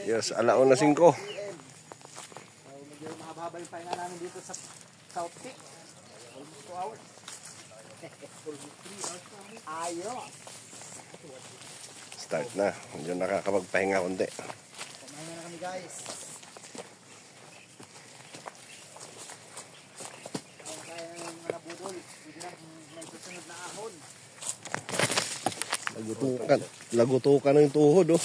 Yes, 1:05. Medyo mahaba yung pahinga namin dito sa South Peak. Almost 2 hours. Ayos. Start na. Medyo nakakapagpahinga konti. Kumain na kami guys. Kaya ng mga budol. Hindi na may susunod na ahon. Lagutukan ng tuhod, oh.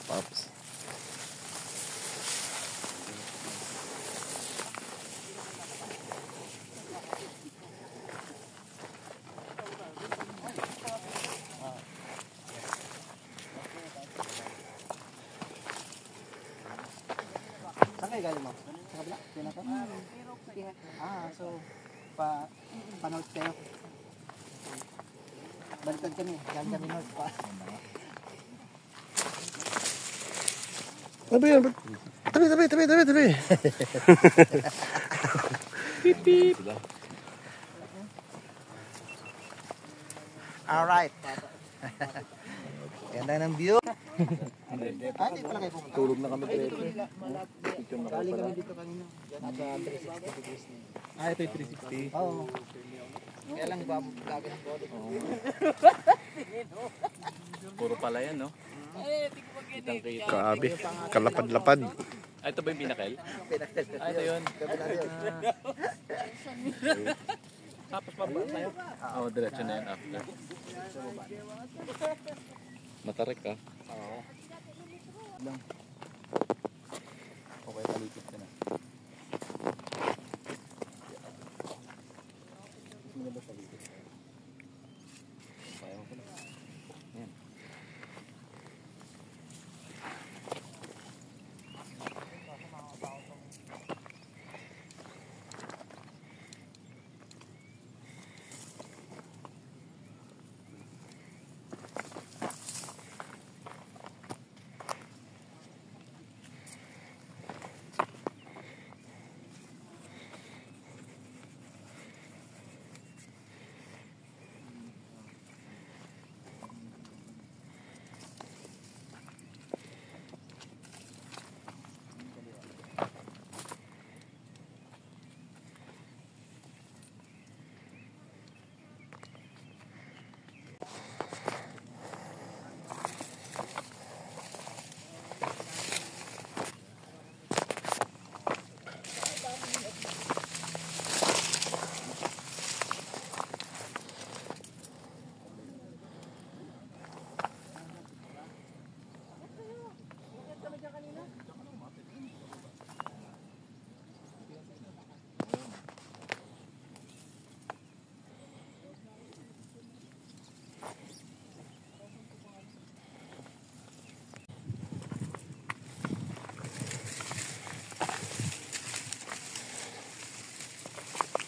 Pops. Saan kayo galing mo? Sa kabila? Pinaka? So pa-north kayo. Baliktad kami. Galing kami north pa. Ano ba yan? Tabi. Pip, pip. Alright. Ganda ng view. Hindi pala kayo pumunta. Tulog na kami dito. Galing kami dito kanina. Nasa 360 degrees na. Ito yung 360. Oo. Kaya lang ba lagi ng body. Puro pala yan, no? Kitang kita. Kaabi. Kalapad-lapad. Ito ba yung pinakal? Ito yun. Tapos pa ba tayo? Oo, diretso na yun after. Matarik ka? Oo. Okay, palikit ka na.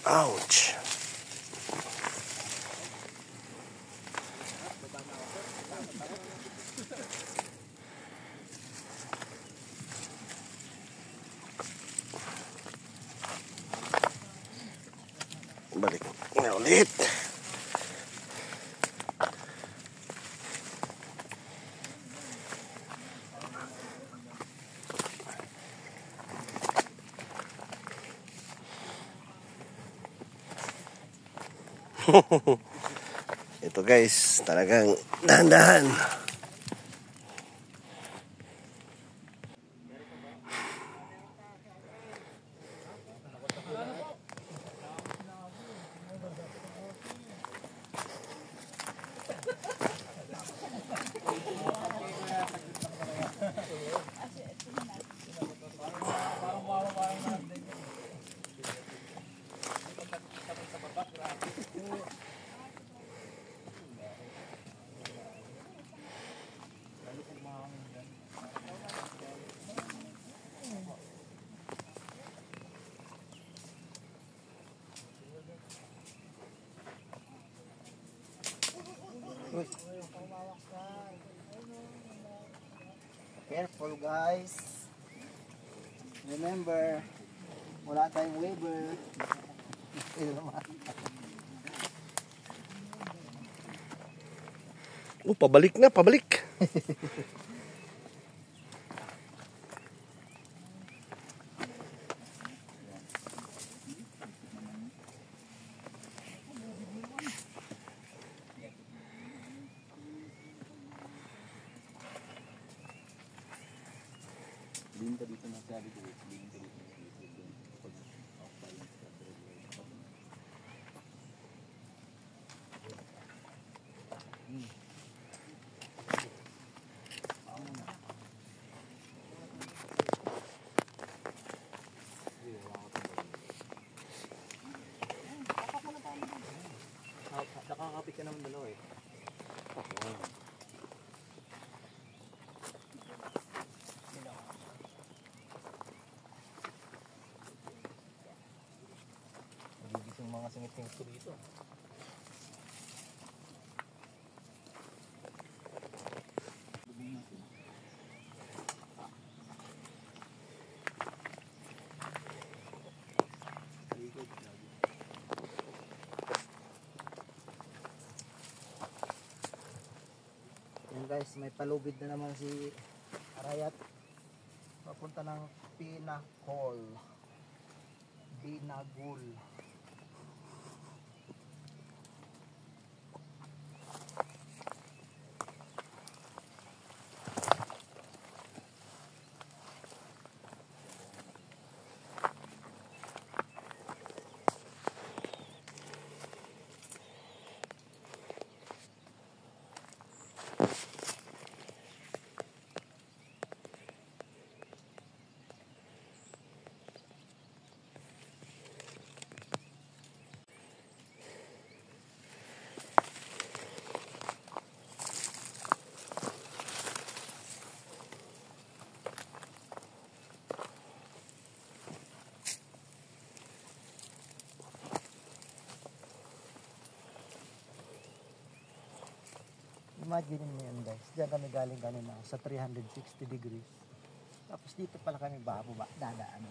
Ouch. Balik na ulit. Ito guys, talagang dahan-dahan. Careful guys. Remember, wala tayong waiver. Ito naman. Oh, pabalik na, pabalik. Linda dito na sabi ko. Linda dito. Nakakapit ka naman dalawa eh. Nagigis yung mga singit-singit ko dito. Yan guys, may palubid na naman si Arayat. Papunta ng Pinakol. Binagul. Imagine mo yan guys, diyan kami galing kanina sa 360 degrees. Tapos dito pala kami bababa, dadaan.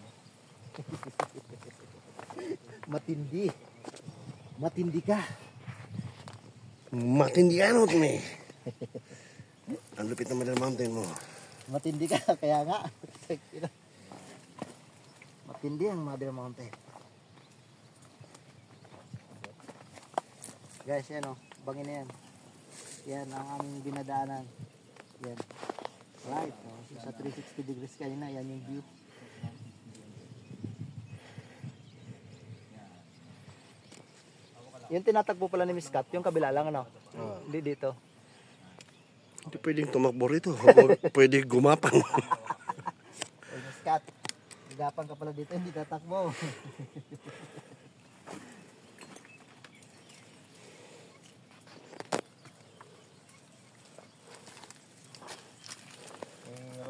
Matindi. Matindi ka. Matindi ano ito eh. Ang lupit naman ng mountain mo. Matindi ka, kaya nga. Matindi ang Mother Mountain. Guys, yan o, bangin na yan. Yan ang aming dinadaanan. Yan. Right. So, sa 360 degrees kanina, yan yung view. Yung tinatagpo pala ni Miss Kat, yung kabila lang ano? Hindi dito. Hindi pwedeng tumakbo rito. Pwede gumapang. Oy, Miss Kat, gapang ka pala dito, hindi tatakbo.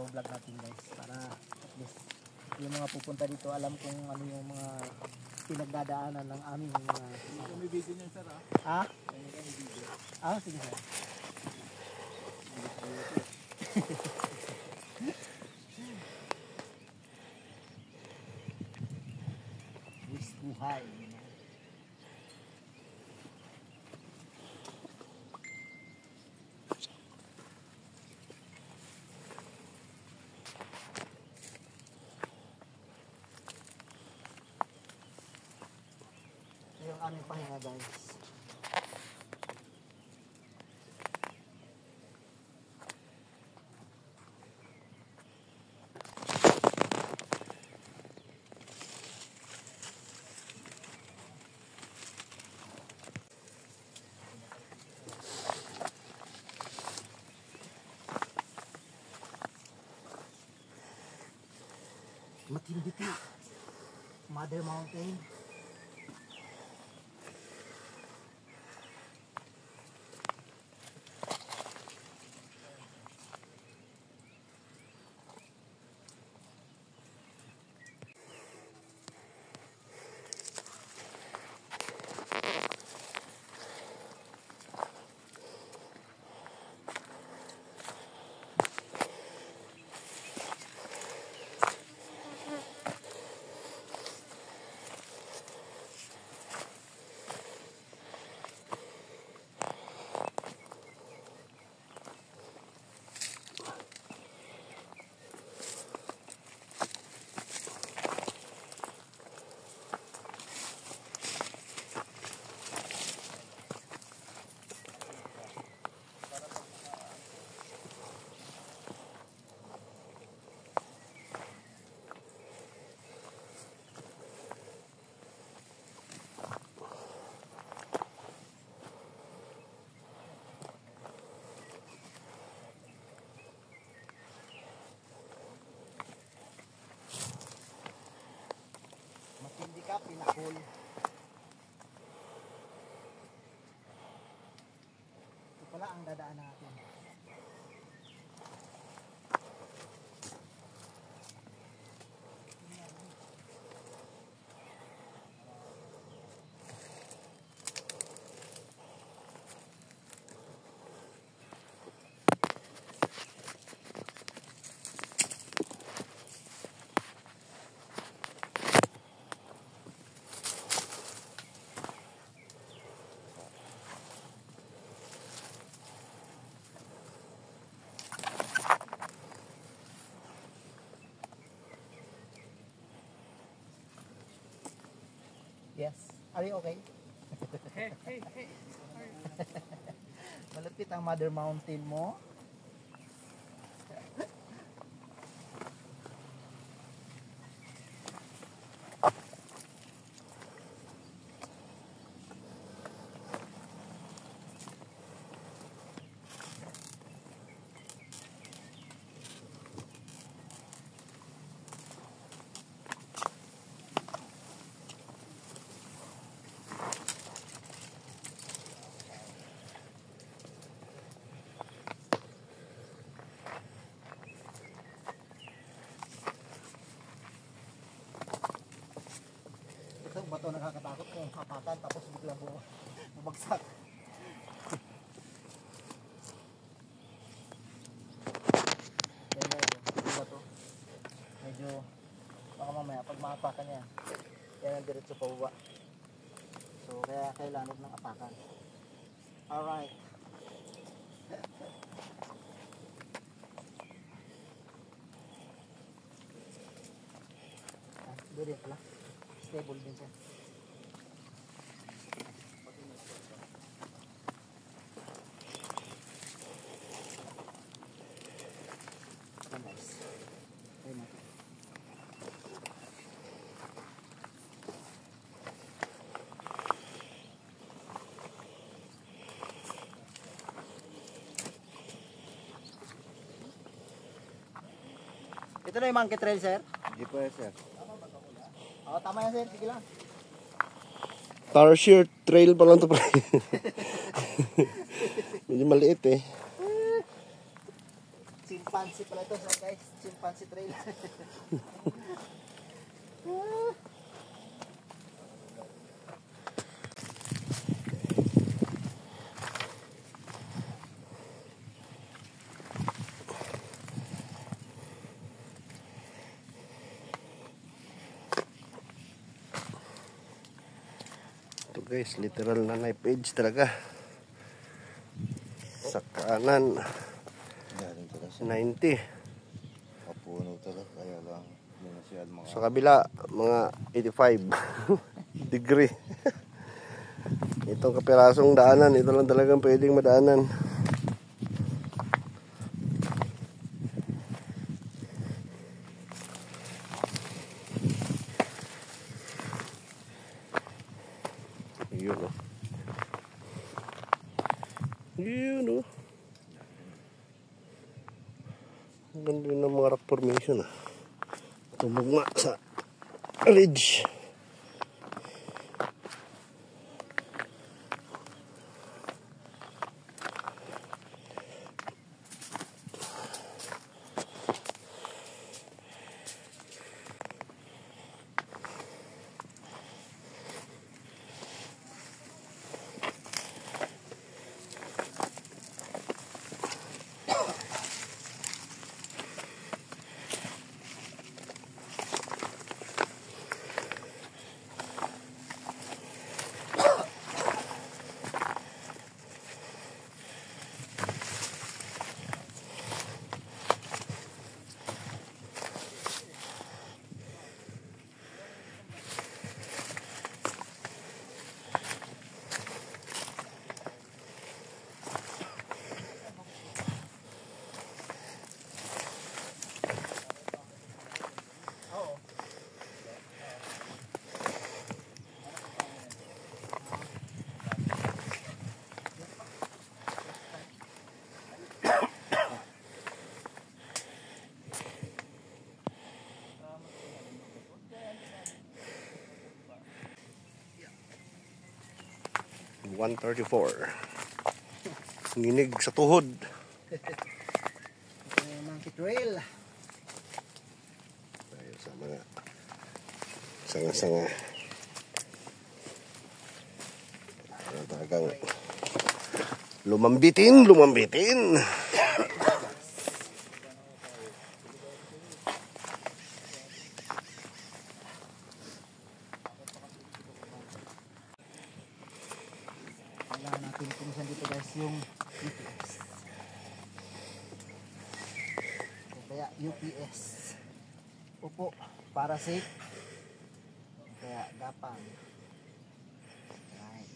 Vlog natin guys para at least yung mga pupunta dito alam kung ano yung mga pinagdadaanan ng aming mga May video niyan sir ha? Ah, sige sir. Wish buhay. Yung aming pahinga guys. Matindi ka. Mother Mountain. stable. Ito pala ang dadaan natin. Yes. Are you okay? Hey. Malapit ang Mother Mountain mo. Ito, bato nakakatakot kung hapakan tapos biglang bumagsak. Yan guys, ito bato. Medyo, baka mamaya pag mahapakan yan, yan ang diretso pababa. So, kaya kailangan ng apakan. Alright. Doon din pala. Stable din siya. Nice. Ayun natin. Ito na yung monkey trail, sir. Hindi pa sir. Oo, tama yan, sir. Sige lang. Tarsier Trail pa lang to, pre. Medyo maliit eh. Chimpanzee pala ito, sir, guys. Chimpanzee trail. Ito guys, literal na knife edge talaga. Sa kanan, Galing talaga sa 90. kapuno talaga. Kaya lang hindi masyad mga Sa kabila, mga 85 degree. Itong kapirasong daanan, ito lang talagang pwedeng madaanan. Yun o. Yun o. Ang ganda ng mga rock formation ah. Tumugma sa ridge. 134. Nginig sa tuhod. Ito yung monkey trail. Ayun sa mga sanga-sanga. Talagang lumambitin. Kailangan natin pinisan dito guys yung UPS. O kaya UPS. Upo para safe. O kaya gapang. Right.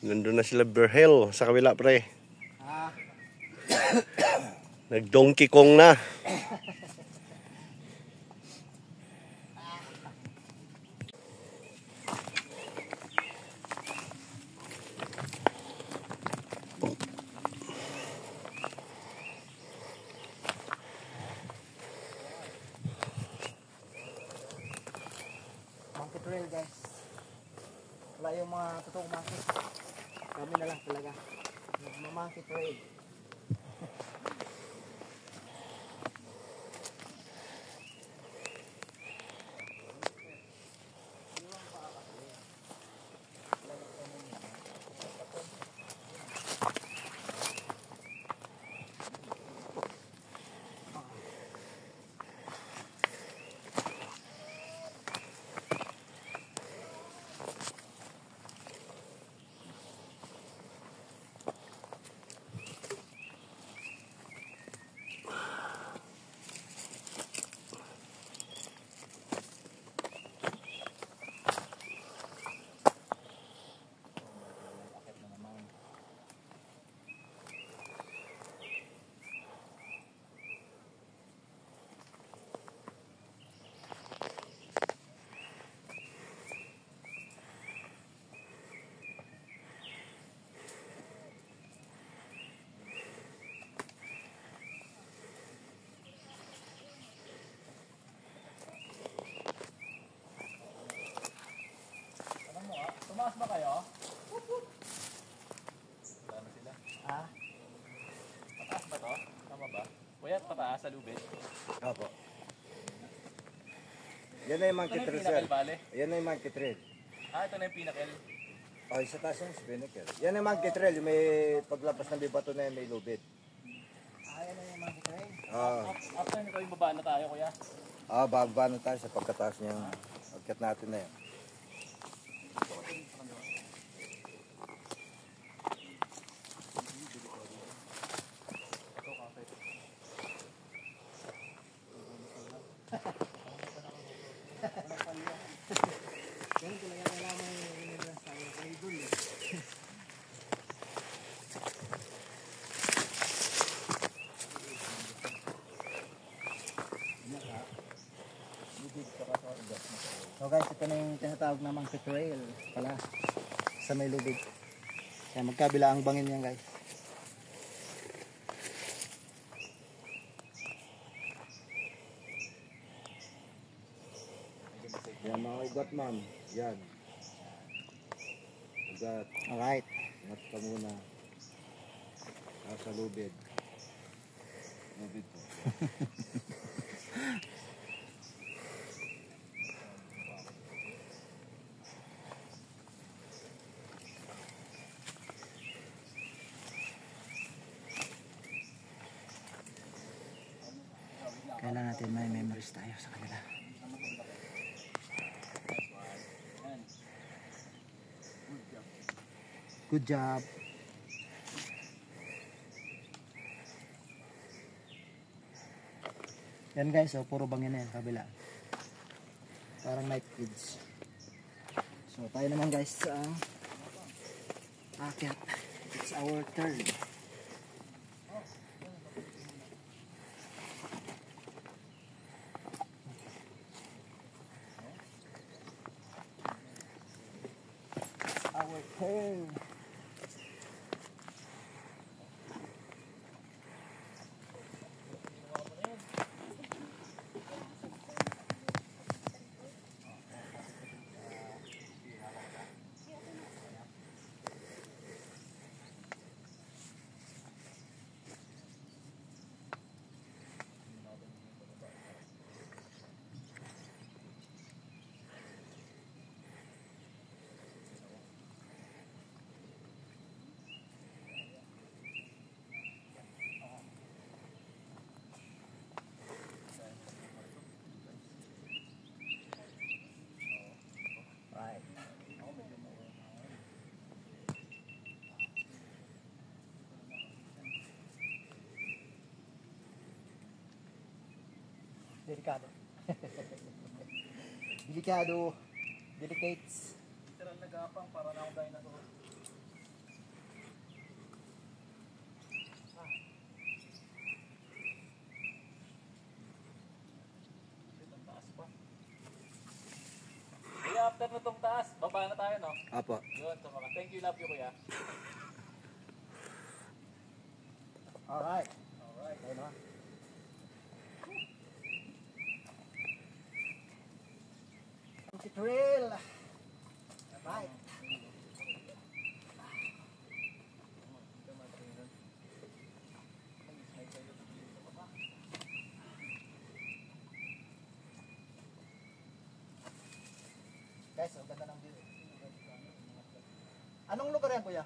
Nandun na sila Berhel sa kabila pre. Ah, Nag-Donkey Kong na. monkey trail guys. Wala yung mga totoong monkey. Kami na lang talaga. Monkey trail. Tumaas ba kayo? Ah, Pataas ba to? Tama ba? Kuya, pataas sa lubid. Opo. Yan na yung Ito monkey na yung trail, pinakal, sir. bale. Yan na yung monkey trail. Ito na yung pinakal. Oh, isa taas yung spinnaker. Yan na yung monkey trail. Yung may paglapas ng bibato na yan, may lubid. ayan na yung monkey trail. After nito yung baba na tayo, kuya. Bababa na tayo sa pagkataas niya. Pagkat natin na yan. Ganun talaga kailangan yung inibras tayo sa idol eh. So guys, ito na yung tinatawag na monkey trail pala sa may lubid. Kaya magkabila ang bangin yan guys. Yan mga ugat, ma'am. Yan. Ugat. Alright. Ingat ka muna. Nasa lubid. Lubid po. Kailangan natin may memories tayo sa kanila. Good job. Yan guys, oh, puro bangin na yan, kabila. Parang night kids. So tayo naman guys sa akyat. It's our turn. Hey. Right. Delikado. Delikado. Delicates. Literal na gapang para na akong dinosaur. Ang taas pa. Kuya, after na tong taas, baba na tayo, no? Apo. Yun, sumaka. Thank you, love you, kuya. Alright. Alright. Ayun na. Monkey trail. Right. Guys, ang ganda ng view. Anong lugar yan, kuya?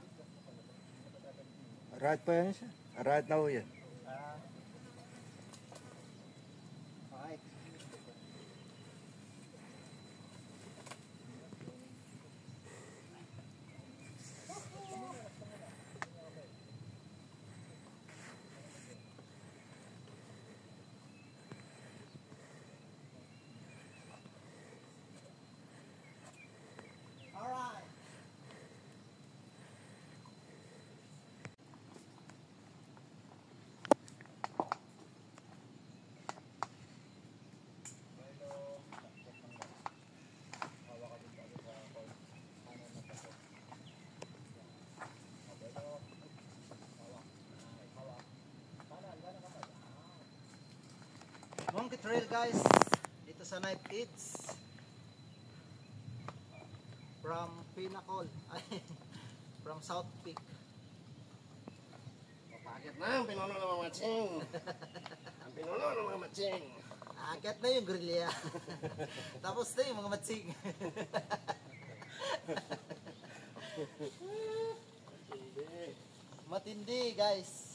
Right pa yan siya. Right na ho yan. Alright. Alright. Monkey Trail guys, dito sa Knife Kids from Pinnacle, ay, from South Peak. Bakit na ang pinuno ng mga matsing? Ang pinuno ng mga matsing. Akit na yung grilya. Tapos na yung mga matsing. Matindi guys.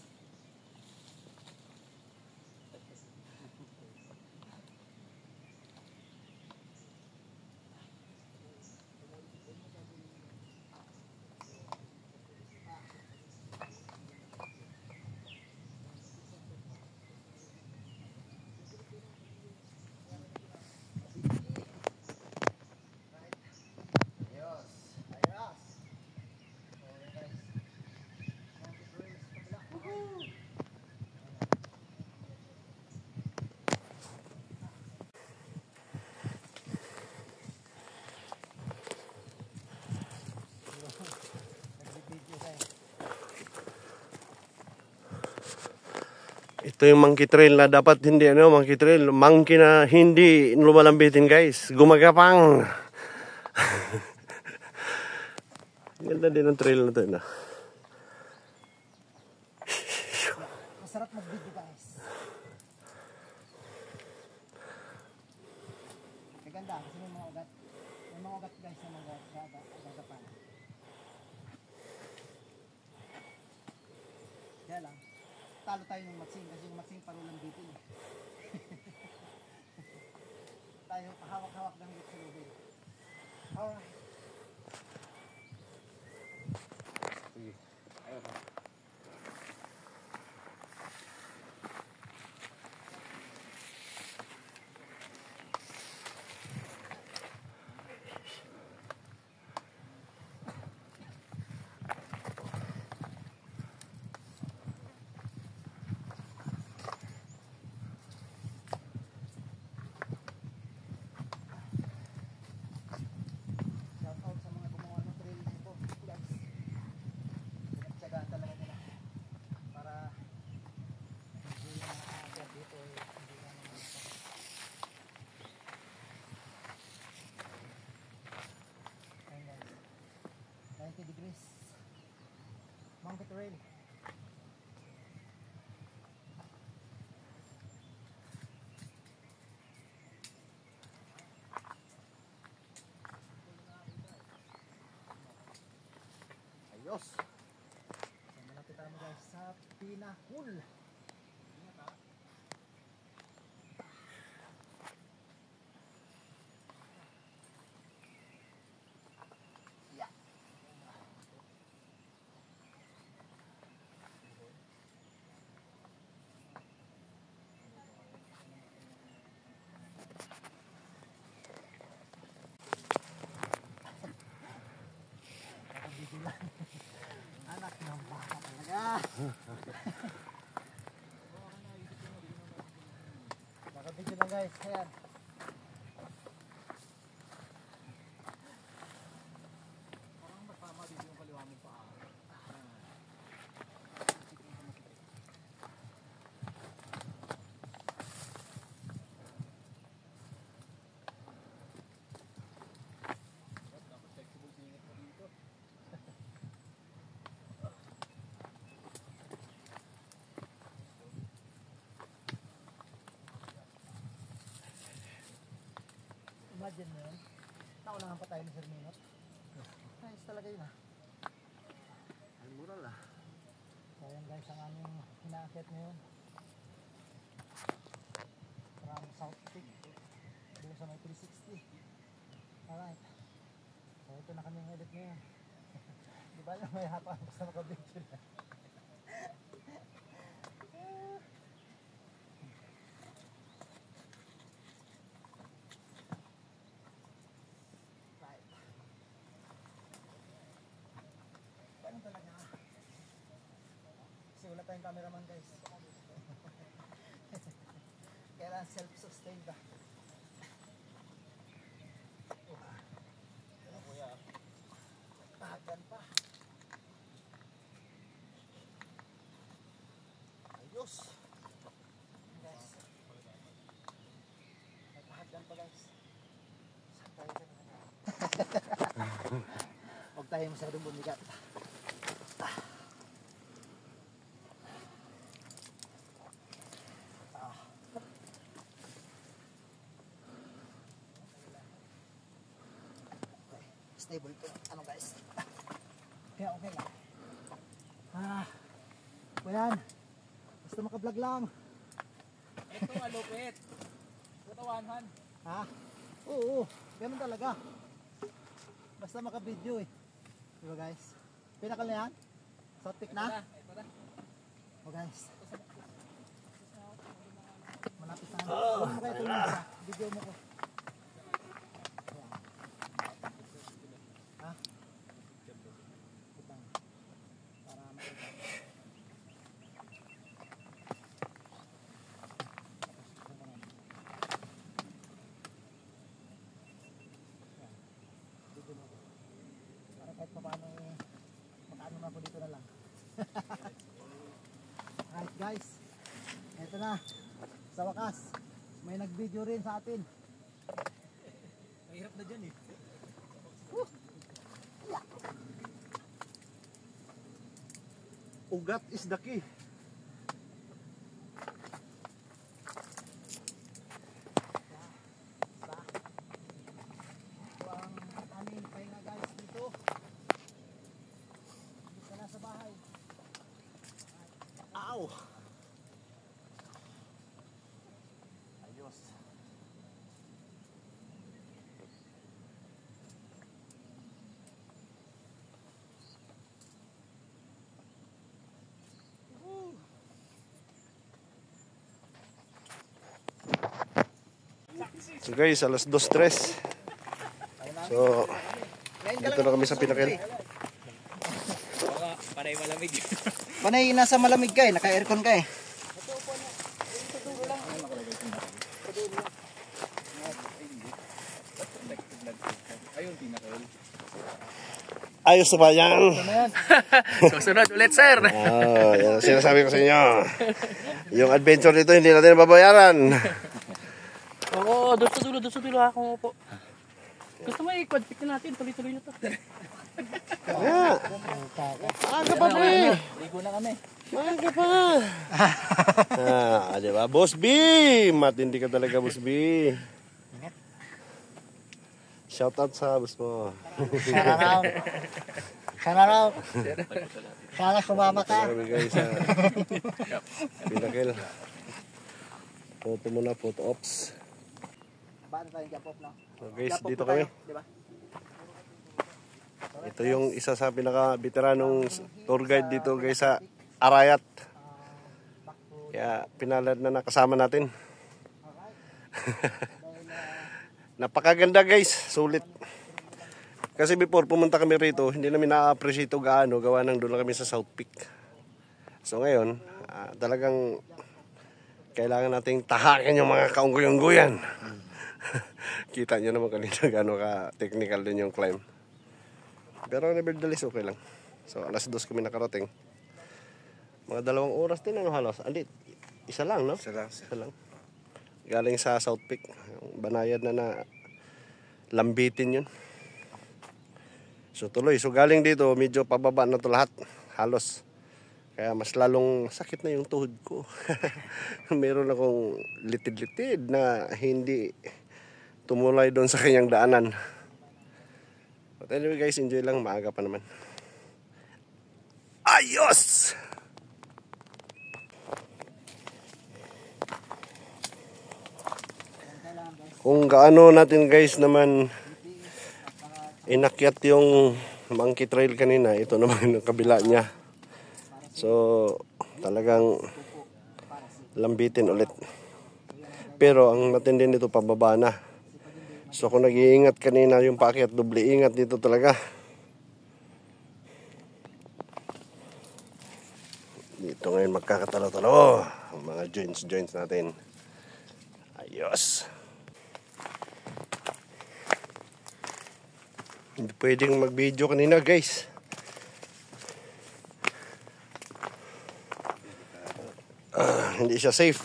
Ayos. Ayos. Okay guys. Monkey Trail sa kabila. Woohoo! Nagbibideo guys. Ito yung monkey trail na dapat hindi monkey trail. Monkey na hindi lumalambitin guys. Gumagapang. Ganda din ang trail na to. No? Masarap mag-video guys. Maganda kasi may mga ugat. May mga ugat guys na mga gagapan. Kaya lang, talo tayo ng matsing kasi yung matsing parulang dito eh. Tayo hawak-hawak ng dito sa lubid. Alright. Monkey trail. Ayos. So, malapit tayo guys sa Pinakul. Anak ng baka talaga. Nakabidyo lang guys. Ayan. Parang magpama dito yung kaliwa mo pa. Imagine mo yun. Naunahan pa tayo ni Sir Minot. Nice talaga yun ah. Almural ah. So ayan guys ang aming hinaakit ngayon. From South Peak. Doon sa may 360. Alright. So ito na kami edit ngayon. Di ba lang may hapa basta makabidyo na. Kasi wala tayong cameraman guys. Kailangan self-sustained ba? Tahagan pa. Ayos. Guys. May tahagan pa guys. Saan tayo sa mga? Huwag tayo masyadong bumigat. Stable to. Ano guys? Kaya okay lang. Kuyan. Basta makablog lang. Ito malupit. Katawanhan. Ha? Oo. Ganun talaga. Basta maka-video eh. Diba guys? Pinakal na yan? South Peak na? O guys. Malapit na. Ano mo kaya tulong sa video mo ko? Kahit pa paano makaano na po dito na lang. Alright guys, eto na, sa wakas may nag-video rin sa atin. Mahirap na dyan eh. Ugat is the key. Ito ang aming pahinga guys dito. Dito na sa bahay. Ow! Ayos. So guys, alas 2:03. So, dito na kami sa Pinakil. Baka panay malamig. Panay nasa malamig ka eh, naka-aircon ka eh. Ayun, pinakail. Ayos na ba yan? Susunod ulit, sir. Oh, yan ang sinasabi ko sa inyo. Yung adventure dito hindi natin babayaran. Oo, doon sa dulo ako po. Gusto mo i-quad pick natin, tuloy-tuloy na to. Kaya. Maaga pa pre. Ligo na kami. Maaga pa. Diba? Boss B. Matindi ka talaga, Boss B. Shout out sa boss mo. Sana sumama ka. Marami guys sa Pinakil. Photo muna, photo ops. Paano tayo jump off, no? So guys, Jump off dito na tayo, kami. di ba? Ito yung isa sa pinaka-veteranong tour guide dito guys sa Arayat. Kaya pinalad na nakasama natin. Napakaganda guys, sulit. Kasi before pumunta kami rito, hindi namin na-appreciate gaano, gawa nang doon kami sa South Peak. So ngayon, talagang kailangan nating tahakin yung mga kaunggoy-unggoyan. Kita nyo naman kanina gaano ka-technical din yung climb. Pero nevertheless okay lang. So alas 2 kami nakarating. Mga 2 oras din ano halos. Andi, isa lang no? Isa lang. Galing sa South Peak. Banayad na lambitin yun. So tuloy. So galing dito, medyo pababa na to lahat. Halos. Kaya mas lalong sakit na yung tuhod ko. Meron akong litid-litid na hindi tumulay doon sa kanyang daanan. But anyway guys, enjoy lang. Maaga pa naman. Ayos! Kung gaano natin guys naman inakyat yung Monkey Trail kanina, ito naman yung kabila niya. So talagang lambitin ulit. Pero ang matindi nito pababa na. So kung nag-iingat kanina yung paakyat, doble ingat dito talaga. Dito ngayon magkakatalo-talo ang mga joints natin. Ayos. Hindi pwedeng mag-video kanina guys. Hindi siya safe.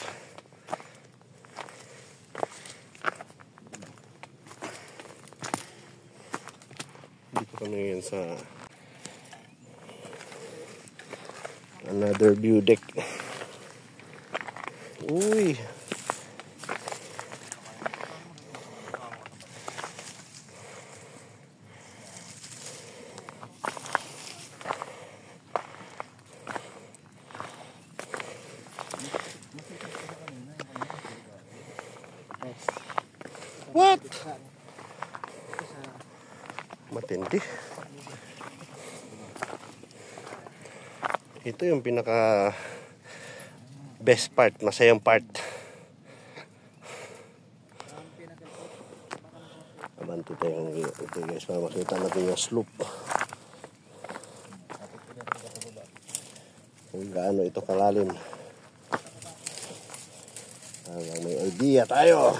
Dito kami ngayon sa another view deck. Uy. What? Matindi. Ito yung pinaka best part, masayang part. Abanti tayo ito guys para makita natin yung slope. Kung gaano ito kalalim. May idea tayo.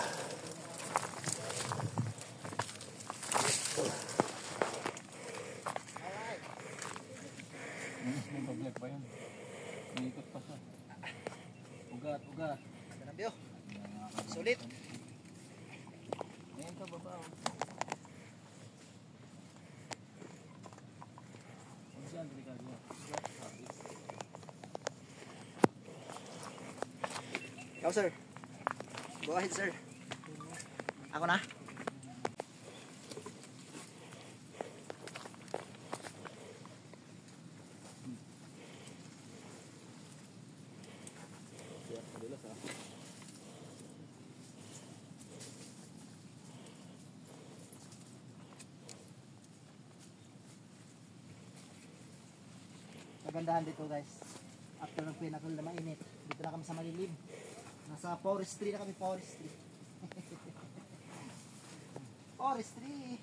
Mag-vlog pa yun. Iikot pa siya. Ugat. Ganabyo. Sulit. Ngayon ka baba. Diyan, delikado. Ikaw sir. Go ahead sir. Ako na. Kagandahan dito guys. After ng pinakal na mainit, dito na kami sa malilim. Nasa forestry na kami, forestry. Forestry.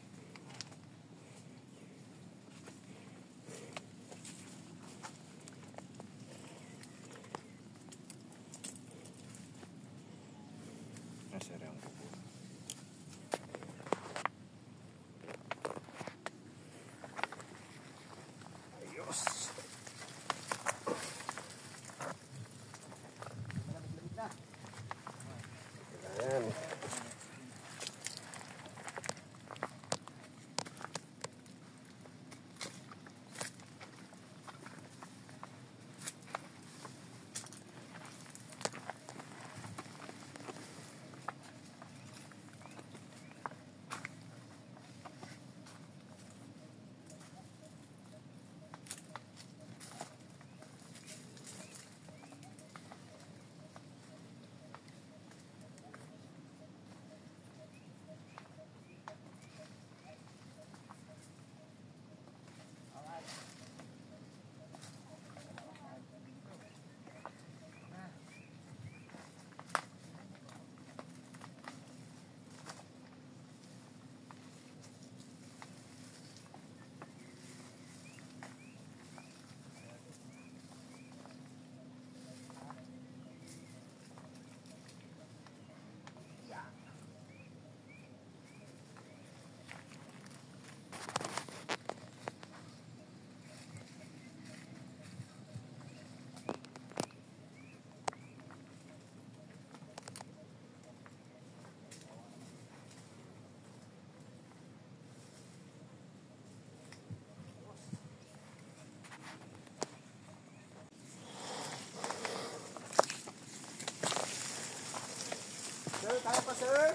Ayan. sir?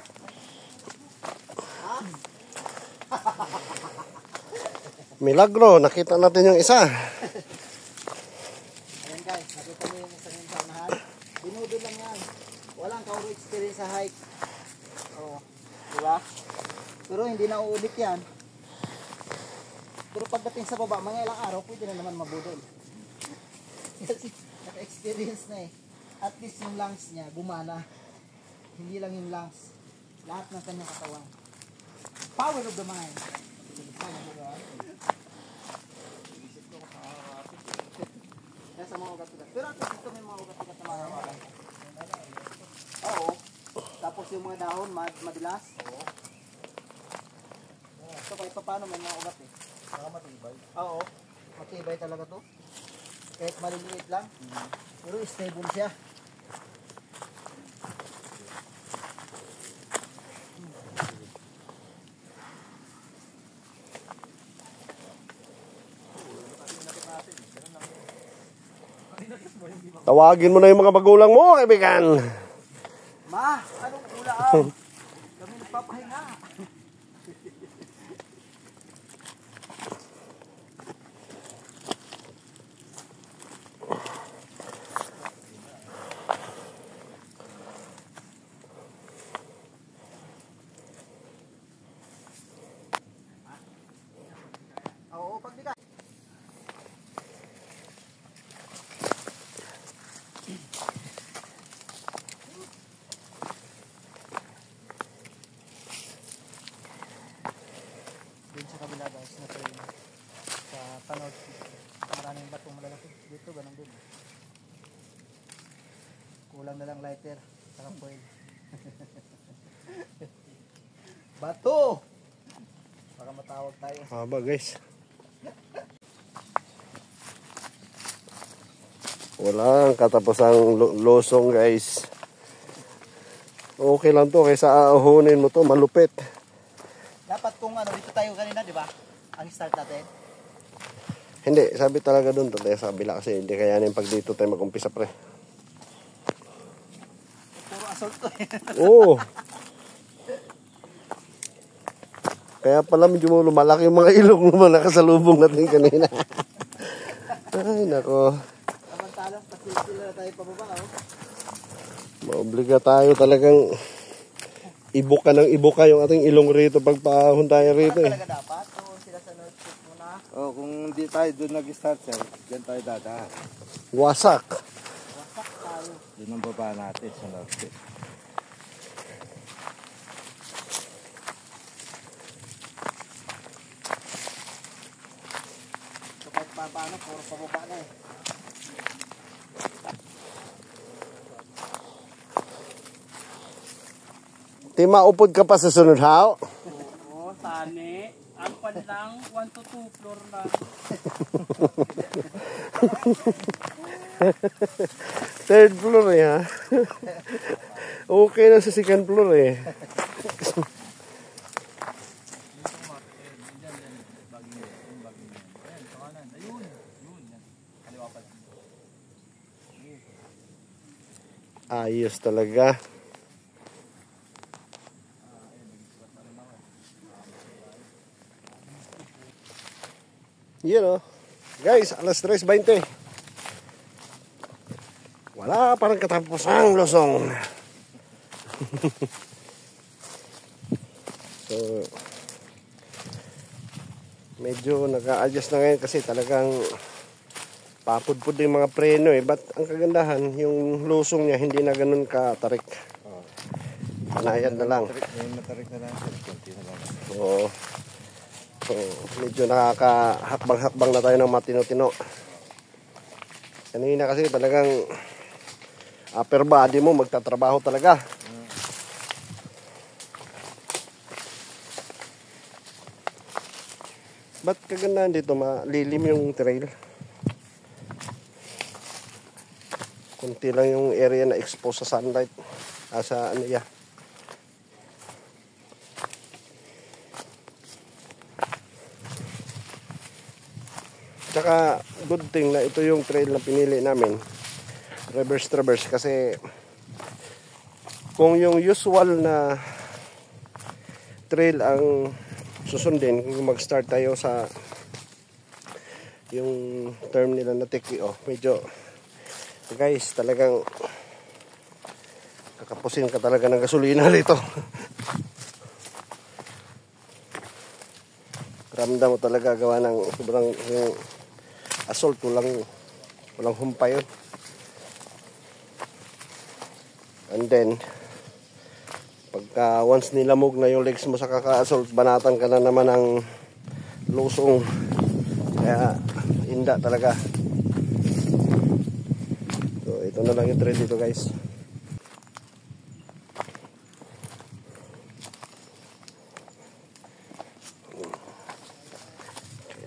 Milagro, nakita natin yung isa. Ayan guys, nakita niyo yung isang yung sanahan. Binudol lang yan. Walang kauro experience sa hike. Oo. Diba? Pero hindi na uulit yan. Pero pagdating sa baba, mga ilang araw, pwede na naman mabudol. Kasi naka-experience na eh. At least yung lungs niya, gumana. Hindi lang yung lungs. Lahat ng kanyang katawan. Power of the mind. Kaya sa mga ugat-ugat. Pero at least ito may mga ugat-ugat na mga ugat. Oo. Tapos yung mga dahon, madilas. Oo. So kahit pa paano may mga ugat eh. Saka matibay. Oo. Matibay talaga to. Kahit maliliit lang. Pero stable siya. Tawagin mo na yung mga magulang mo, kaibigan. Ma, anong ulam? Kami nagpapahinga. Oo, pagbigay. Doon sa kabila guys, na train sa Panod, maraming batong malalaki dito, ganun din. Kulang na lang lighter saka foil. Bato, baka matawag tayo. Haba guys. Walang katapusang losong guys. Okay lang to kaysa aahunin mo to, malupit. Dapat kung ano, dito tayo kanina, di ba? Ang start natin. Hindi, sabi talaga doon tayo sa kabila kasi hindi kayanin pag dito tayo mag-umpisa pre. Puro assault to eh. Oo. Kaya pala medyo lumalaki yung mga ilong naman nakasalubong natin kanina. Ay nako. Samantalang pasilsila na tayo pababa. Oh. Maobliga tayo talagang ibuka ng ibuka yung ating ilong rito pag paahon tayo rito eh. Talaga dapat. So sila sa North Peak muna. Oh, kung hindi tayo doon nag-start, sir, diyan tayo dadaan. Wasak. Wasak tayo. Doon ang baba natin sa North Peak. So kahit paano, puro pababa na eh. Di maupod ka pa sa sunod haw. Oo, sani. Ang pan lang, 1 to 2 floor lang. Third floor eh ha. Okay na sa second floor eh. Ayos talaga. Yun o. Guys, alas 3:20. Wala parang katapusang losong. So, medyo nag-a-adjust na ngayon kasi talagang papudpud yung mga preno eh. But ang kagandahan, yung losong niya hindi na ganun katarik. Panayan na lang. May matarik na lang, sir. Kunti na lang. Oo. So, medyo nakakahakbang-hakbang na tayo ng matino-tino. Kanina kasi talagang upper body mo magtatrabaho talaga. Ba't kagandahan dito? Malilim yung trail. Kunti lang yung area na exposed sa sunlight. Sa ano ya. Tsaka good thing na ito yung trail na pinili namin. Reverse traverse kasi Kung yung usual na trail ang susundin, kung mag-start tayo sa yung term nila na TKO, medyo guys, talagang kakapusin ka talaga ng gasolina rito. Ramdam mo talaga gawa ng sobrang yung assault, walang humpay yun. And then pagka once nilamog na yung legs mo sa kaka-assault, banatan ka na naman ng lusong, kaya inda talaga. So ito na lang yung trail dito guys.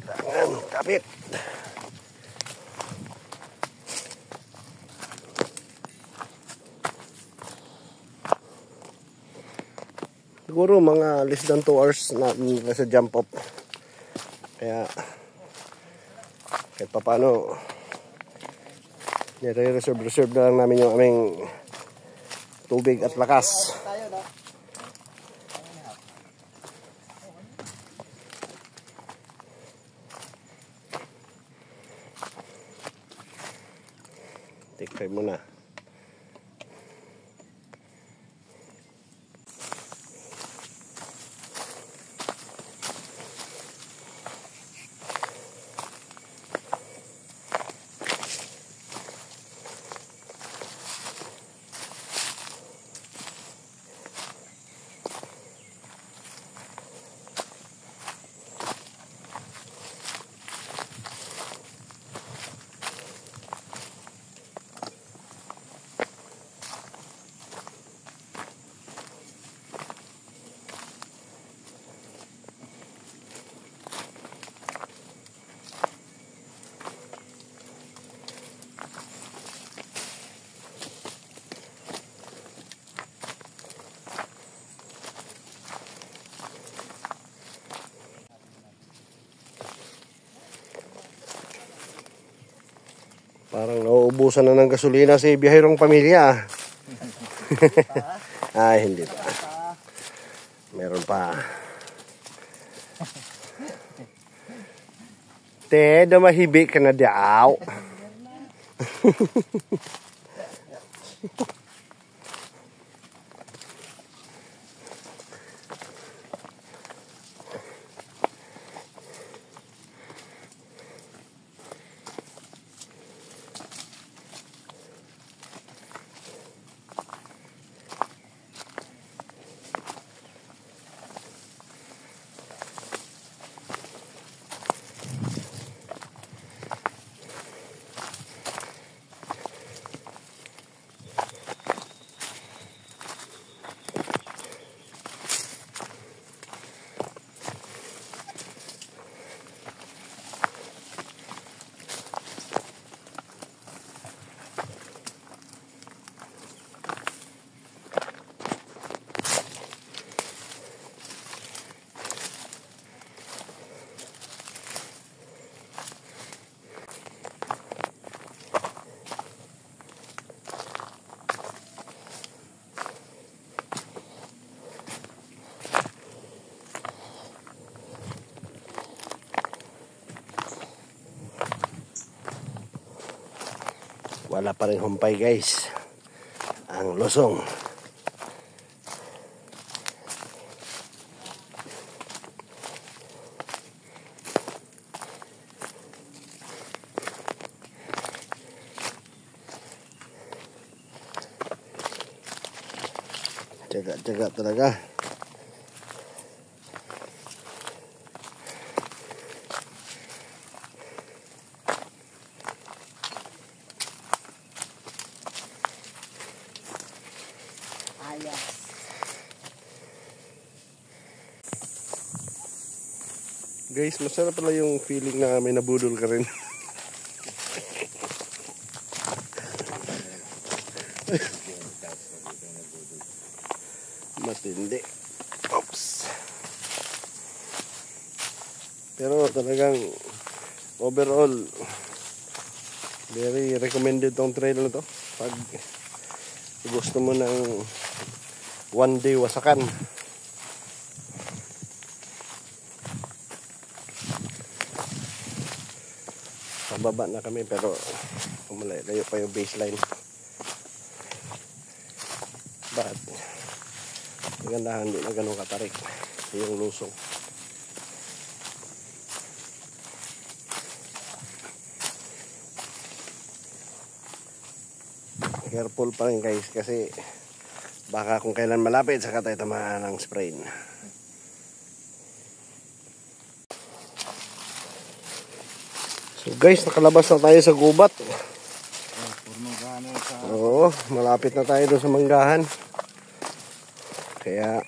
Kailangan kapit. Siguro mga less than 2 hours na sa jump up. Kaya kahit pa paano nire-reserve na lang namin yung aming tubig at lakas. Tayo, no? Take 5 muna. Parang nauubusan na ng gasolina si biyahirong pamilya. Ay, hindi pa. Meron pa. Te, dumahibi ka na daw. Wala pa rin humpay guys ang Losong. Jaga-jaga talaga. Guys, masarap pala yung feeling na may nabudol ka rin. Matindi. Oops. Pero talagang overall very recommended tong trail na to. Pag gusto mo ng one day wasakan. Pababa na kami pero malayo pa yung baseline. But magandahan, hindi na ganun katarik yung lusong. Careful pa rin guys kasi baka kung kailan malapit saka tayo tamaan ng sprain. So guys, nakalabas na tayo sa gubat. Oo, malapit na tayo doon sa manggahan. Kaya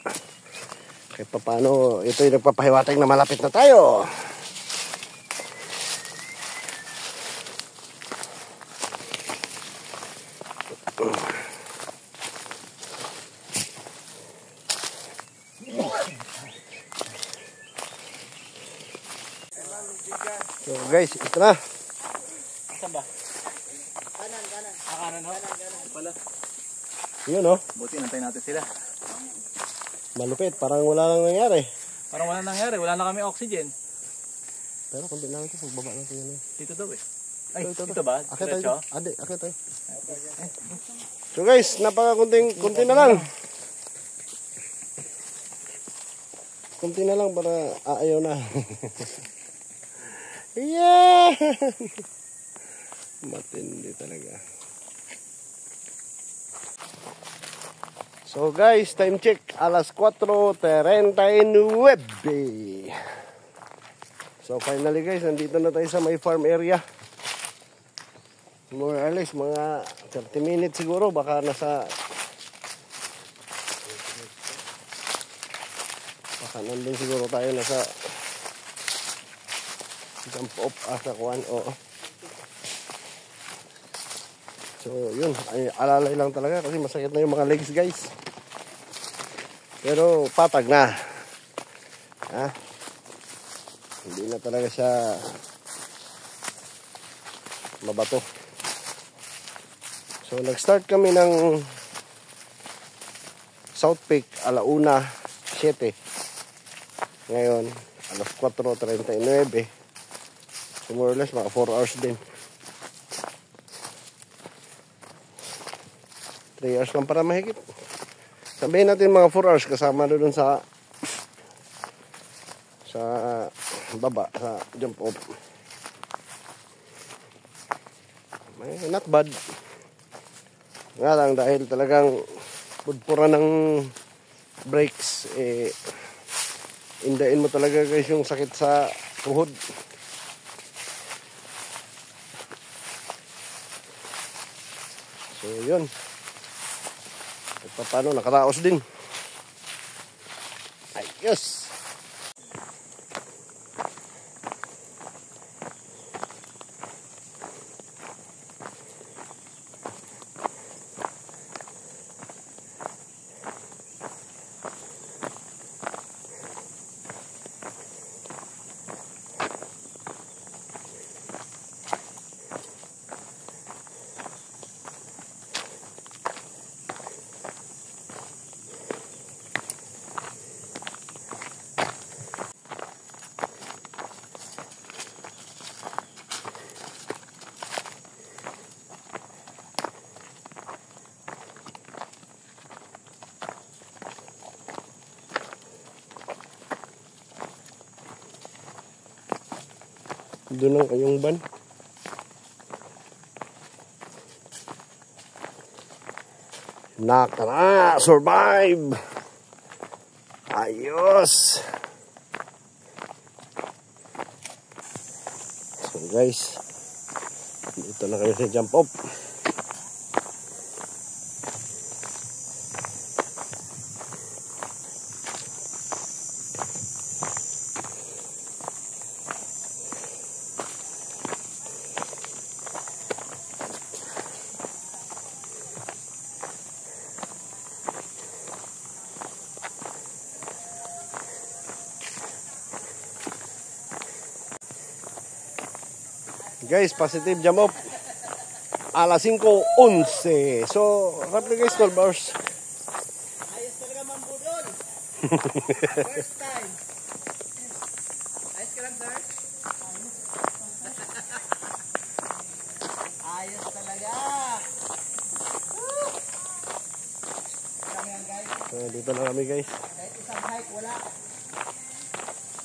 kahit pa paano, ito yung nagpapahiwatig na malapit na tayo. So guys, ito na. Saan ba? Kanan. Kanan ho? Kanan. Pala. Yun oh. Buti nantay natin sila. Malupit, parang wala lang nangyari. Parang wala nangyari. Wala na kami oxygen. Pero kunti lang ito, pagbaba natin yun eh. Dito daw eh. Ay, Ito dito ba? Akit Diretso? tayo. Ade, akit tayo. So guys, kunti na lang. Kunti na lang para aayaw na. Yeah! Matindi talaga. So guys, time check. Alas 4:39. So finally guys, nandito na tayo sa may farm area. More or less, mga 30 minutes siguro. Baka nandun siguro tayo nasa jump off sa kuwan. Oo. So yun, ay alalay lang talaga kasi masakit na yung mga legs guys. Pero patag na. Ha? Hindi na talaga siya mabato. So nag-start kami ng South Peak 1:07. Ngayon alas 4:39. So more or less mga 4 hours din. 3 hours lang para mahigit. Sabihin natin mga 4 hours kasama doon sa baba, sa jump off. Not bad. Nga lang dahil talagang pudpura ng brakes, indain mo talaga guys yung sakit sa tuhod. So yun. At paano, nakaraos din. Ayos. Doon ang kayong ban. Nakana! Survive! Ayos! So guys, dito na kayo sa jump off. Guys, positive jump off. Alas 5:11. So, roughly guys, 12 hours. Ayos talaga First time. Ayos ka lang, sir? Ayos talaga. Woo! Kami yan, guys. Dito na kami guys. Kahit isang hike, wala.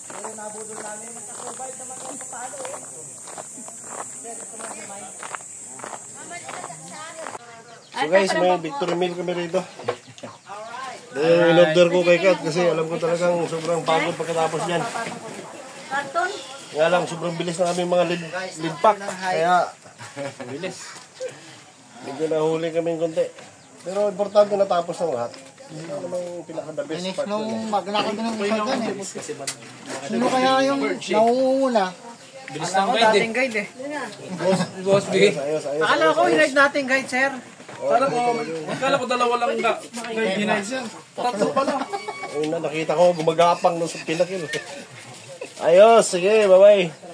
Pero nabudol namin. Makasurvive naman yan pa paano eh. Sir, ito naman si Mike. So guys, may victory meal kami rito. Yung in-order ko kay Kat kasi alam ko talagang sobrang pagod pagkatapos yan. Karton? Nga lang, sobrang bilis na kami mga lead pack. Kaya, Bilis. medyo nahuli kami konti. Pero importante natapos ng lahat. Ito namang pinaka-the best Next part nung yun eh. magnakaw din ng isa dyan eh. Sino kaya yung nauuna? Bilis ng guide eh. Boss B. Ayos, ayos. Akala ko hinag natin guide, sir. Akala ko dalawa lang guide denies yan. Tatlo pala. Ayun na, nakita ko gumagapang nung pinakil. Ayos, sige, bye-bye.